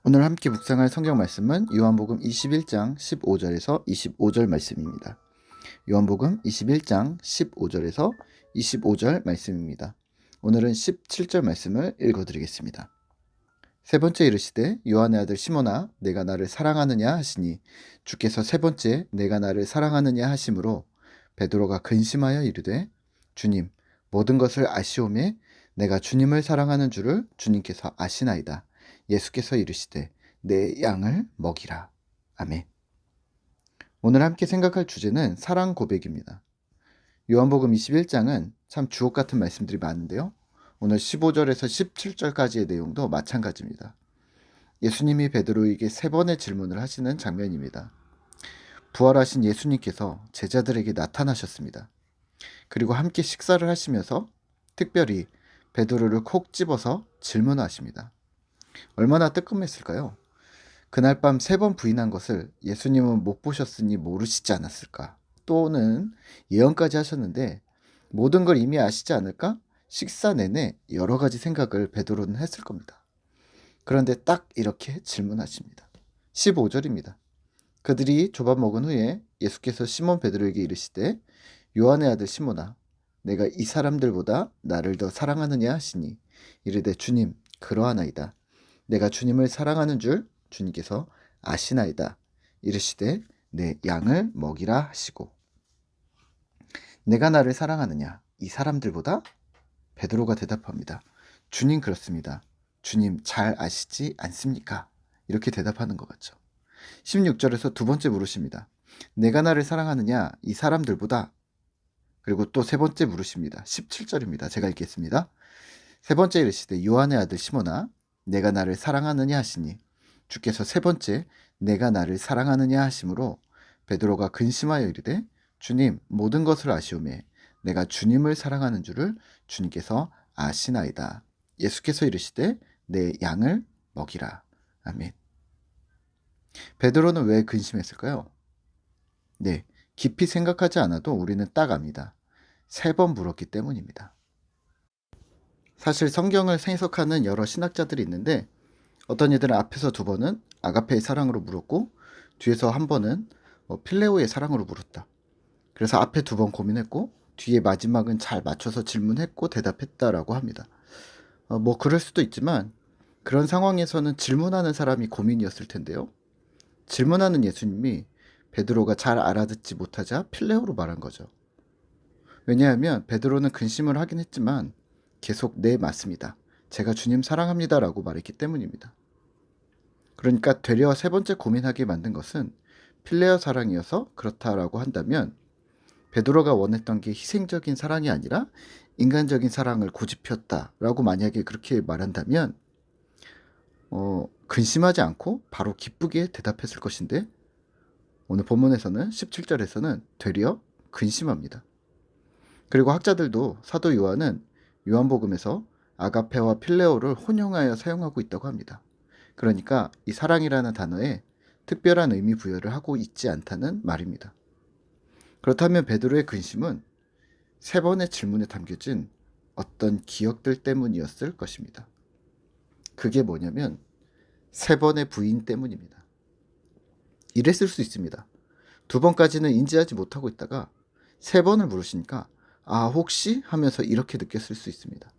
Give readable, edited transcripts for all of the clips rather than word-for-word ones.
오늘 함께 묵상할 성경 말씀은 요한복음 21장 15절에서 25절 말씀입니다. 요한복음 21장 15절에서 25절 말씀입니다. 오늘은 17절 말씀을 읽어드리겠습니다. 세 번째 이르시되 요한의 아들 시몬아 내가 나를 사랑하느냐 하시니 주께서 세 번째 내가 나를 사랑하느냐 하심으로 베드로가 근심하여 이르되 주님 모든 것을 아시오매 내가 주님을 사랑하는 줄을 주님께서 아시나이다. 예수께서 이르시되 내 양을 먹이라. 아멘. 오늘 함께 생각할 주제는 사랑 고백입니다. 요한복음 21장은 참 주옥 같은 말씀들이 많은데요. 오늘 15절에서 17절까지의 내용도 마찬가지입니다. 예수님이 베드로에게 세 번의 질문을 하시는 장면입니다. 부활하신 예수님께서 제자들에게 나타나셨습니다. 그리고 함께 식사를 하시면서 특별히 베드로를 콕 집어서 질문하십니다. 얼마나 뜨끔했을까요? 그날 밤 세 번 부인한 것을 예수님은 못 보셨으니 모르시지 않았을까? 또는 예언까지 하셨는데 모든 걸 이미 아시지 않을까? 식사 내내 여러 가지 생각을 베드로는 했을 겁니다. 그런데 딱 이렇게 질문하십니다. 15절입니다. 그들이 조밥 먹은 후에 예수께서 시몬 베드로에게 이르시되 요한의 아들 시몬아 내가 이 사람들보다 나를 더 사랑하느냐 하시니 이르되 주님 그러하나이다. 내가 주님을 사랑하는 줄 주님께서 아시나이다. 이르시되 내 양을 먹이라 하시고 내가 나를 사랑하느냐 이 사람들보다? 베드로가 대답합니다. 주님 그렇습니다. 주님 잘 아시지 않습니까? 이렇게 대답하는 것 같죠. 16절에서 두 번째 물으십니다. 내가 나를 사랑하느냐 이 사람들보다? 그리고 또 세 번째 물으십니다. 17절입니다. 제가 읽겠습니다. 세 번째 이르시되 요한의 아들 시몬아 내가 나를 사랑하느냐 하시니 주께서 세 번째 내가 나를 사랑하느냐 하심으로 베드로가 근심하여 이르되 주님 모든 것을 아시오매 내가 주님을 사랑하는 줄을 주님께서 아시나이다. 예수께서 이르시되 내 양을 먹이라. 아멘. 베드로는 왜 근심했을까요? 네, 깊이 생각하지 않아도 우리는 딱 압니다. 세 번 물었기 때문입니다. 사실 성경을 해석하는 여러 신학자들이 있는데 어떤 이들은 앞에서 두 번은 아가페의 사랑으로 물었고 뒤에서 한 번은 필레오의 사랑으로 물었다. 그래서 앞에 두 번 고민했고 뒤에 마지막은 잘 맞춰서 질문했고 대답했다라고 합니다. 뭐 그럴 수도 있지만 그런 상황에서는 질문하는 사람이 고민이었을 텐데요. 질문하는 예수님이 베드로가 잘 알아듣지 못하자 필레오로 말한 거죠. 왜냐하면 베드로는 근심을 하긴 했지만 계속 네 맞습니다. 제가 주님 사랑합니다 라고 말했기 때문입니다. 그러니까 되려 세 번째 고민하게 만든 것은 필레오 사랑이어서 그렇다라고 한다면 베드로가 원했던 게 희생적인 사랑이 아니라 인간적인 사랑을 고집했다라고 만약에 그렇게 말한다면 근심하지 않고 바로 기쁘게 대답했을 것인데 오늘 본문에서는 17절에서는 되려 근심합니다. 그리고 학자들도 사도 요한은 요한복음에서 아가페와 필레오를 혼용하여 사용하고 있다고 합니다. 그러니까 이 사랑이라는 단어에 특별한 의미 부여를 하고 있지 않다는 말입니다. 그렇다면 베드로의 근심은 세 번의 질문에 담겨진 어떤 기억들 때문이었을 것입니다. 그게 뭐냐면 세 번의 부인 때문입니다. 이랬을 수 있습니다. 두 번까지는 인지하지 못하고 있다가 세 번을 물으시니까 아 혹시 하면서 이렇게 느꼈을 수 있습니다.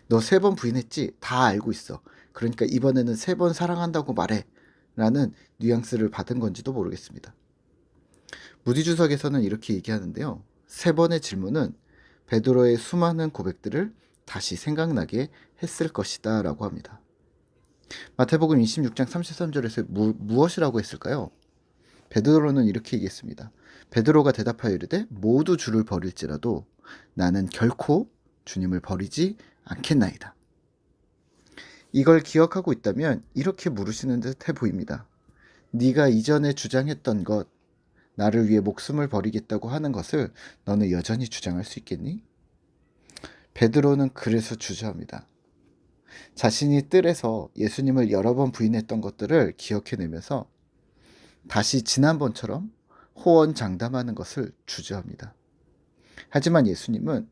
너 세 번 부인했지? 다 알고 있어. 그러니까 이번에는 세 번 사랑한다고 말해 라는 뉘앙스를 받은 건지도 모르겠습니다. 무디 주석에서는 이렇게 얘기하는데요. 세 번의 질문은 베드로의 수많은 고백들을 다시 생각나게 했을 것이다 라고 합니다. 마태복음 26장 33절에서 무엇이라고 했을까요? 베드로는 이렇게 얘기했습니다. 베드로가 대답하여 이르되 모두 주를 버릴지라도 나는 결코 주님을 버리지 않겠나이다. 이걸 기억하고 있다면 이렇게 물으시는 듯 해 보입니다. 네가 이전에 주장했던 것, 나를 위해 목숨을 버리겠다고 하는 것을 너는 여전히 주장할 수 있겠니? 베드로는 그래서 주저합니다. 자신이 뜰에서 예수님을 여러 번 부인했던 것들을 기억해내면서 다시 지난번처럼 호언장담하는 것을 주저합니다. 하지만 예수님은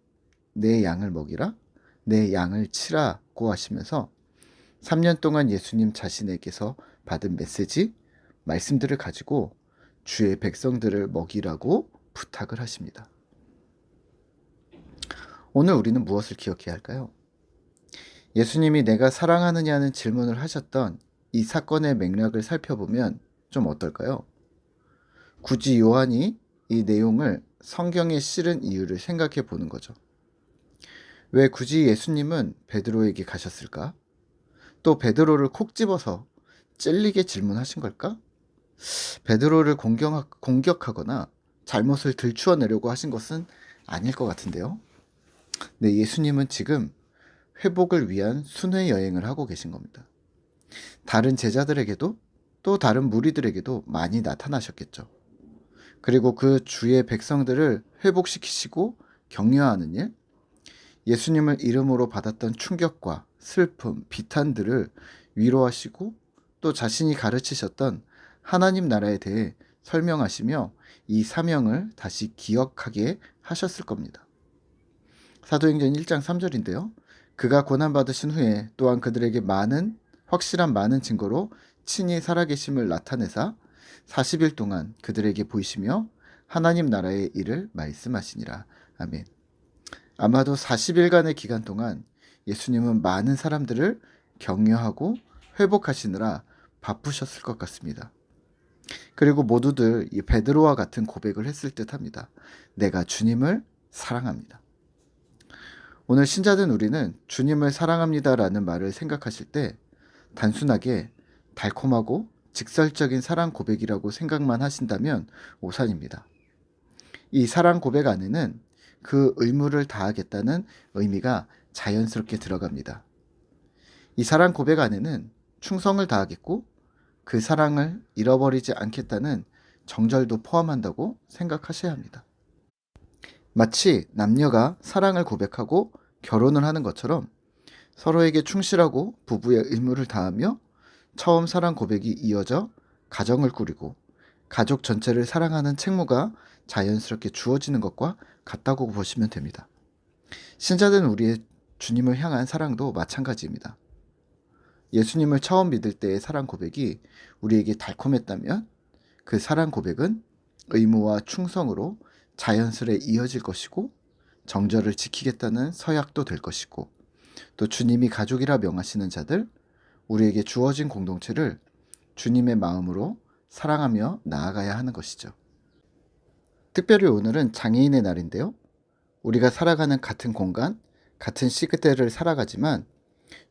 내 양을 먹이라, 내 양을 치라고 하시면서 3년 동안 예수님 자신에게서 받은 메시지, 말씀들을 가지고 주의 백성들을 먹이라고 부탁을 하십니다. 오늘 우리는 무엇을 기억해야 할까요? 예수님이 내가 사랑하느냐는 질문을 하셨던 이 사건의 맥락을 살펴보면 좀 어떨까요? 굳이 요한이 이 내용을 성경에 실은 이유를 생각해 보는 거죠. 왜 굳이 예수님은 베드로에게 가셨을까? 또 베드로를 콕 집어서 찔리게 질문하신 걸까? 베드로를 공격하거나 잘못을 들추어내려고 하신 것은 아닐 것 같은데요. 네, 예수님은 지금 회복을 위한 순회 여행을 하고 계신 겁니다. 다른 제자들에게도 또 다른 무리들에게도 많이 나타나셨겠죠. 그리고 그 주의 백성들을 회복시키시고 격려하는 일, 예수님을 이름으로 받았던 충격과 슬픔, 비탄들을 위로하시고 또 자신이 가르치셨던 하나님 나라에 대해 설명하시며 이 사명을 다시 기억하게 하셨을 겁니다. 사도행전 1장 3절인데요. 그가 고난받으신 후에 또한 그들에게 확실한 많은 증거로 친히 살아계심을 나타내사 40일 동안 그들에게 보이시며 하나님 나라의 일을 말씀하시니라. 아멘. 아마도 40일간의 기간 동안 예수님은 많은 사람들을 격려하고 회복하시느라 바쁘셨을 것 같습니다. 그리고 모두들 이 베드로와 같은 고백을 했을 듯합니다. 내가 주님을 사랑합니다. 오늘 신자된 우리는 주님을 사랑합니다라는 말을 생각하실 때 단순하게 달콤하고 직설적인 사랑 고백이라고 생각만 하신다면 오산입니다. 이 사랑 고백 안에는 그 의무를 다하겠다는 의미가 자연스럽게 들어갑니다. 이 사랑 고백 안에는 충성을 다하겠고 그 사랑을 잃어버리지 않겠다는 정절도 포함한다고 생각하셔야 합니다. 마치 남녀가 사랑을 고백하고 결혼을 하는 것처럼 서로에게 충실하고 부부의 의무를 다하며 처음 사랑 고백이 이어져 가정을 꾸리고 가족 전체를 사랑하는 책무가 자연스럽게 주어지는 것과 같다고 보시면 됩니다. 신자된 우리의 주님을 향한 사랑도 마찬가지입니다. 예수님을 처음 믿을 때의 사랑 고백이 우리에게 달콤했다면 그 사랑 고백은 의무와 충성으로 자연스레 이어질 것이고 정절을 지키겠다는 서약도 될 것이고 또 주님이 가족이라 명하시는 자들, 우리에게 주어진 공동체를 주님의 마음으로 사랑하며 나아가야 하는 것이죠. 특별히 오늘은 장애인의 날인데요. 우리가 살아가는 같은 공간, 같은 시대를 살아가지만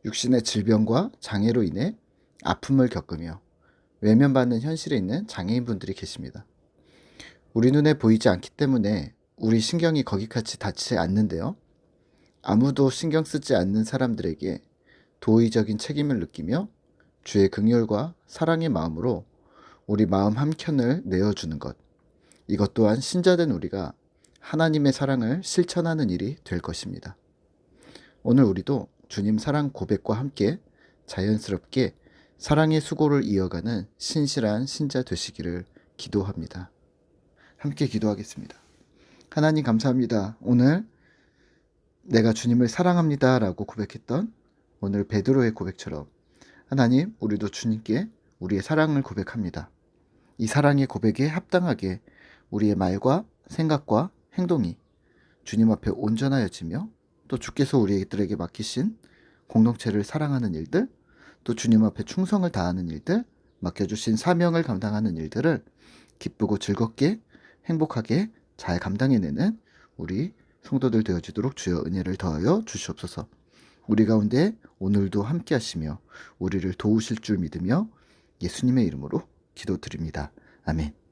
육신의 질병과 장애로 인해 아픔을 겪으며 외면받는 현실에 있는 장애인분들이 계십니다. 우리 눈에 보이지 않기 때문에 우리 신경이 거기까지 닿지 않는데요. 아무도 신경 쓰지 않는 사람들에게 도의적인 책임을 느끼며 주의 긍휼과 사랑의 마음으로 우리 마음 한켠을 내어주는 것, 이것 또한 신자된 우리가 하나님의 사랑을 실천하는 일이 될 것입니다. 오늘 우리도 주님 사랑 고백과 함께 자연스럽게 사랑의 수고를 이어가는 신실한 신자 되시기를 기도합니다. 함께 기도하겠습니다. 하나님 감사합니다. 오늘 내가 주님을 사랑합니다 라고 고백했던 오늘 베드로의 고백처럼 하나님, 우리도 주님께 우리의 사랑을 고백합니다. 이 사랑의 고백에 합당하게 우리의 말과 생각과 행동이 주님 앞에 온전하여지며 또 주께서 우리들에게 맡기신 공동체를 사랑하는 일들, 또 주님 앞에 충성을 다하는 일들, 맡겨주신 사명을 감당하는 일들을 기쁘고 즐겁게 행복하게 잘 감당해내는 우리 성도들 되어지도록 주여 은혜를 더하여 주시옵소서. 우리 가운데 오늘도 함께 하시며 우리를 도우실 줄 믿으며 예수님의 이름으로 기도드립니다. 아멘.